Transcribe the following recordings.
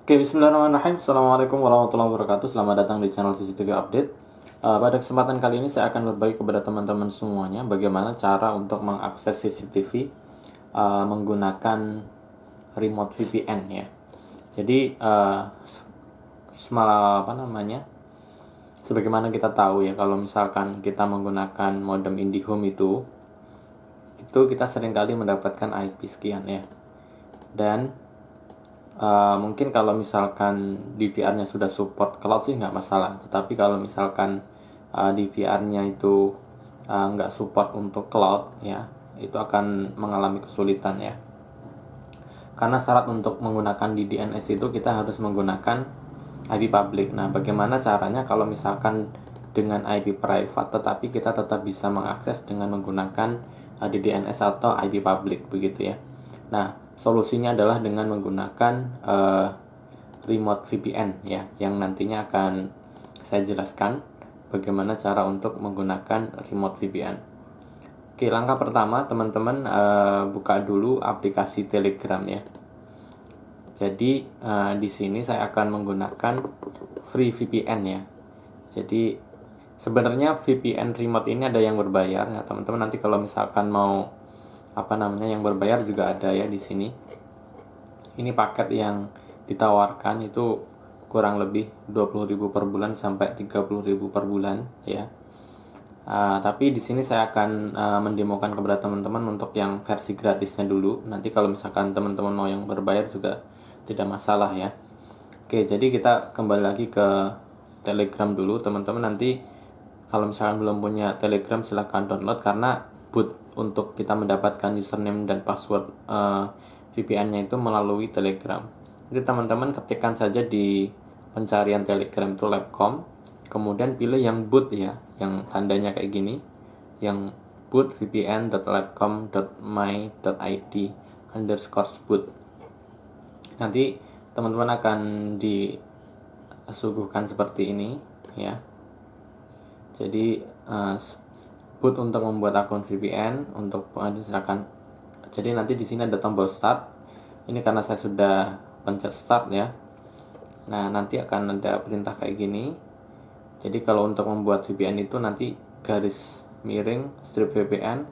Oke, bismillahirrahmanirrahim. Assalamualaikum warahmatullahi wabarakatuh. Selamat datang di channel CCTV Update. Pada kesempatan kali ini saya akan berbagi kepada teman-teman semuanya bagaimana cara untuk mengakses CCTV menggunakan remote VPN ya. Jadi sebagaimana kita tahu ya, kalau misalkan kita menggunakan modem IndiHome itu kita seringkali mendapatkan IP sekian ya. Dan mungkin kalau misalkan DVR-nya sudah support cloud sih nggak masalah. Tetapi kalau misalkan DVR-nya itu nggak support untuk cloud ya, itu akan mengalami kesulitan ya. Karena syarat untuk menggunakan di DNS itu kita harus menggunakan IP public. Nah, bagaimana caranya kalau misalkan dengan IP private tetapi kita tetap bisa mengakses dengan menggunakan DNS atau IP public begitu ya. Nah, solusinya adalah dengan menggunakan remote VPN ya, yang nantinya akan saya jelaskan bagaimana cara untuk menggunakan remote VPN. Oke, langkah pertama teman-teman buka dulu aplikasi Telegram ya. Jadi di sini saya akan menggunakan free VPN ya. Jadi sebenarnya VPN remote ini ada yang berbayar ya teman-teman. Nanti kalau misalkan mau yang berbayar juga ada ya di sini. Ini paket yang ditawarkan itu kurang lebih 20.000 per bulan sampai 30.000 per bulan ya. Tapi di sini saya akan mendemokan kepada teman-teman untuk yang versi gratisnya dulu. Nanti kalau misalkan teman-teman mau yang berbayar juga tidak masalah ya. Oke, jadi kita kembali lagi ke Telegram dulu teman-teman. Nanti kalau misalkan belum punya Telegram silahkan download, karena boot untuk kita mendapatkan username dan password VPN-nya itu melalui Telegram. Jadi teman-teman ketikkan saja di pencarian Telegram itu labcom, kemudian pilih yang boot ya, yang tandanya kayak gini, yang boot vpn.labcom.my.id_boot. Nanti teman-teman akan disuguhkan seperti ini ya. Jadi boot untuk membuat akun VPN untuk silakan. Jadi nanti di sini ada tombol start. Ini karena saya sudah pencet start ya. Nah, nanti akan ada perintah kayak gini. Jadi kalau untuk membuat VPN itu nanti garis miring strip VPN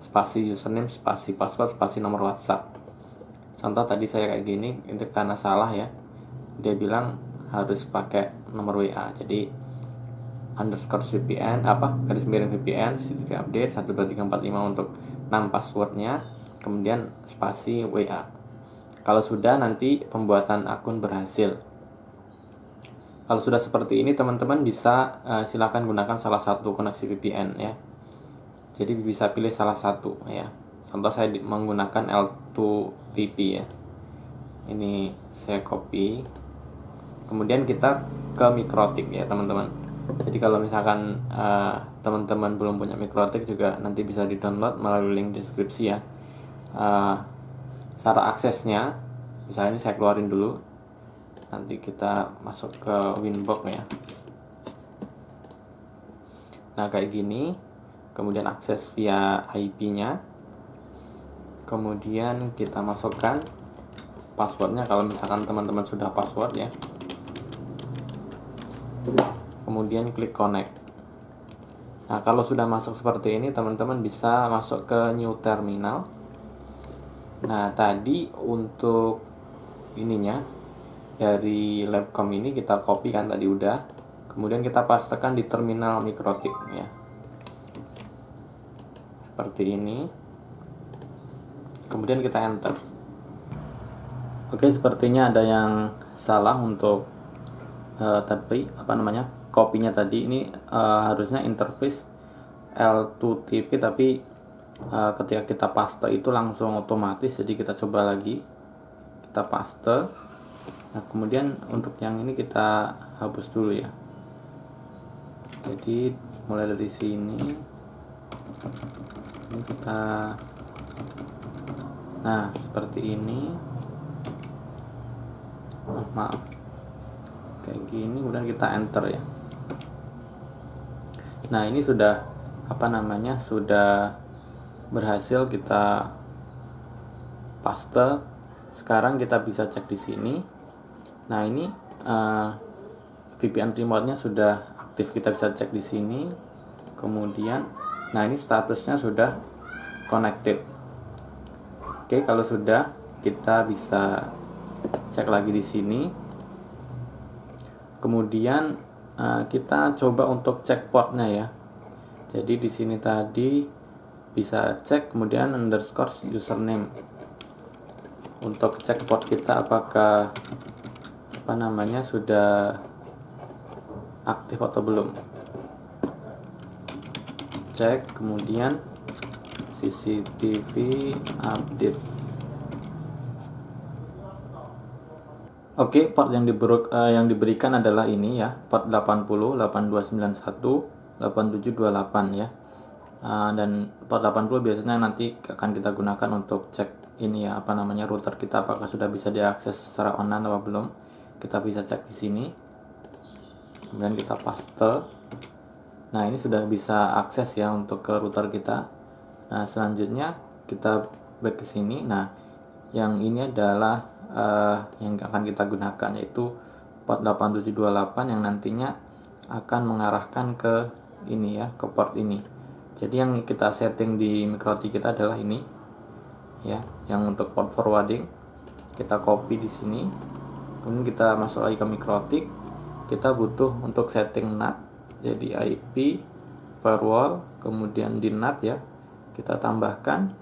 spasi username spasi password spasi nomor WhatsApp. Contoh tadi saya kayak gini, itu karena salah ya. Dia bilang harus pakai nomor WA. Jadi _VPN garis miring VPN CCTV update 12345 untuk 6 passwordnya, kemudian spasi WA. Kalau sudah, nanti pembuatan akun berhasil. Kalau sudah seperti ini teman-teman bisa silakan gunakan salah satu koneksi VPN ya. Jadi bisa pilih salah satu ya. Contoh saya menggunakan L2TP ya. Ini saya copy. Kemudian kita ke Mikrotik ya teman-teman. Jadi kalau misalkan teman-teman belum punya Mikrotik juga nanti bisa di-download melalui link deskripsi ya. Cara aksesnya, misalnya ini saya keluarin dulu. Nanti kita masuk ke Winbox ya. Nah, kayak gini. Kemudian akses via IP-nya. Kemudian kita masukkan passwordnya kalau misalkan teman-teman sudah password ya. Kemudian klik connect. Nah, kalau sudah masuk seperti ini teman-teman bisa masuk ke new terminal. Nah, tadi untuk ininya dari labcom ini kita copy kan tadi udah. Kemudian kita pastekan di terminal Mikrotik ya. Seperti ini. Kemudian kita enter. Oke, sepertinya ada yang salah untuk kopinya tadi. Ini harusnya interface L2TP, tapi ketika kita paste itu langsung otomatis. Jadi kita coba lagi, kita paste. Nah, kemudian untuk yang ini kita hapus dulu ya. Jadi mulai dari sini ini kita, nah seperti ini, maaf kayak gini, kemudian kita enter ya. Nah, ini sudah sudah berhasil kita paste Sekarang kita bisa cek di sini. Nah, ini VPN remote-nya sudah aktif, kita bisa cek di sini. Kemudian, nah ini statusnya sudah connected. Oke, kalau sudah, kita bisa cek lagi di sini. Kemudian kita coba untuk cek portnya ya. Jadi di sini tadi bisa cek, kemudian underscore username untuk cek port kita apakah sudah aktif atau belum. Cek, kemudian CCTV update. Oke, port yang diberikan adalah ini ya, port 80, 8291, 8728 ya. Dan port 80 biasanya nanti akan kita gunakan untuk cek ini ya, router kita apakah sudah bisa diakses secara online atau belum. Kita bisa cek di sini. Kemudian kita paste. Nah, ini sudah bisa akses ya untuk ke router kita. Nah, selanjutnya kita back ke sini. Nah, yang ini adalah yang akan kita gunakan, yaitu port 8728 yang nantinya akan mengarahkan ke ini ya, ke port ini. Jadi yang kita setting di MikroTik kita adalah ini ya, yang untuk port forwarding. Kita copy di sini. Kemudian kita masuk lagi ke MikroTik. Kita butuh untuk setting NAT. Jadi IP, firewall, kemudian di NAT ya. Kita tambahkan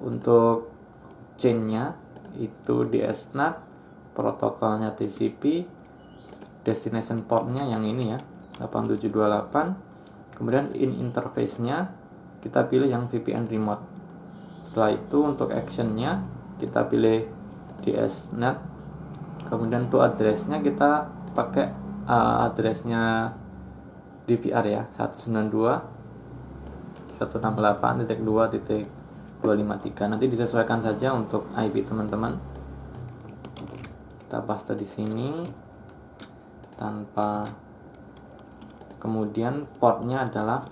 untuk chain-nya itu DSNAT, protokolnya TCP, destination port-nya yang ini ya, 8728. Kemudian in interface-nya kita pilih yang VPN remote. Setelah itu untuk action-nya kita pilih DSNAT. Kemudian to address-nya kita pakai address-nya DVR ya, 192.168.2.253. Nanti disesuaikan saja untuk IP teman-teman. Kita paste di sini tanpa, kemudian portnya adalah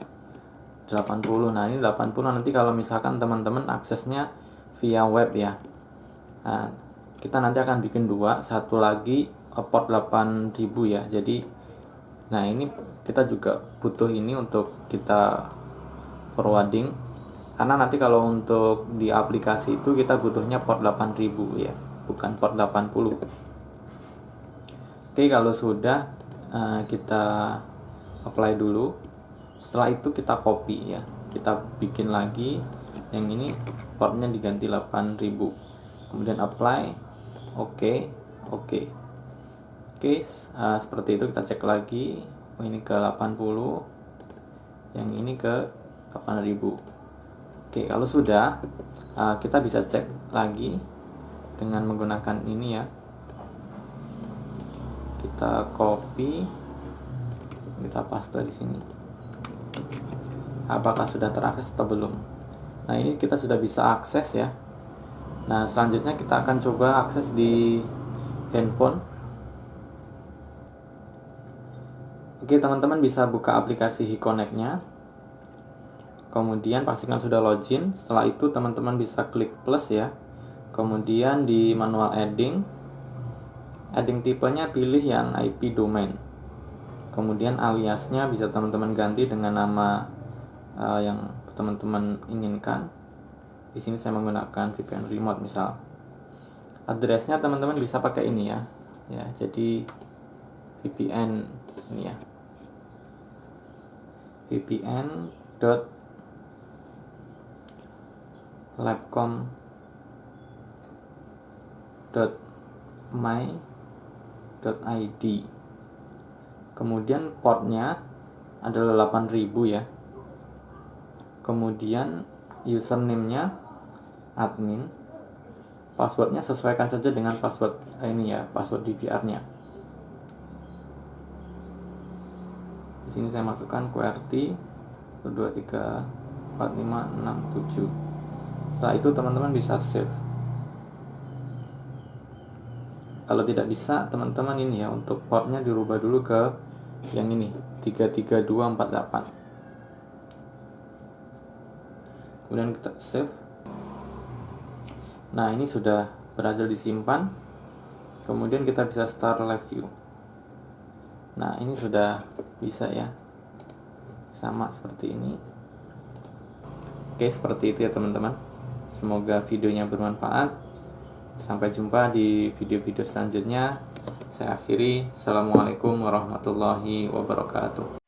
80. Nah, ini 80 nanti kalau misalkan teman-teman aksesnya via web ya. Nah, kita nanti akan bikin dua, satu lagi port 8000 ya. Jadi nah, ini kita juga butuh ini untuk kita forwarding. Karena nanti kalau untuk di aplikasi itu kita butuhnya port 8000 ya, bukan port 80. Oke, kalau sudah kita apply dulu. Setelah itu kita copy ya. Kita bikin lagi yang ini, portnya diganti 8000. Kemudian apply. Oke. Seperti itu kita cek lagi. Ini ke 80. Yang ini ke 8000. Oke, kalau sudah, kita bisa cek lagi dengan menggunakan ini ya. Kita copy, kita paste di sini. Apakah sudah terakses atau belum? Nah, ini kita sudah bisa akses ya. Nah, selanjutnya kita akan coba akses di handphone. Oke, teman-teman bisa buka aplikasi HiConnect-nya. Kemudian pastikan sudah login. Setelah itu teman-teman bisa klik plus ya. Kemudian di manual adding tipenya pilih yang IP domain. Kemudian aliasnya bisa teman-teman ganti dengan nama yang teman-teman inginkan. Di sini saya menggunakan VPN remote misal. Addressnya teman-teman bisa pakai ini ya. Ya, jadi VPN ini ya. vpn.labcom.my.id. Kemudian portnya adalah 8000 ya. Kemudian username-nya admin. Passwordnya sesuaikan saja dengan password ini ya, password DVR-nya. Di sini saya masukkan QWERTY 1234567. Setelah itu teman-teman bisa save. Kalau tidak bisa, teman-teman ini ya, untuk portnya dirubah dulu ke yang ini 33248. Kemudian kita save. Nah, ini sudah berhasil disimpan. Kemudian kita bisa start live view. Nah, ini sudah bisa ya, sama seperti ini. Oke, seperti itu ya teman-teman. Semoga videonya bermanfaat. Sampai jumpa di video-video selanjutnya. Saya akhiri. Assalamualaikum warahmatullahi wabarakatuh.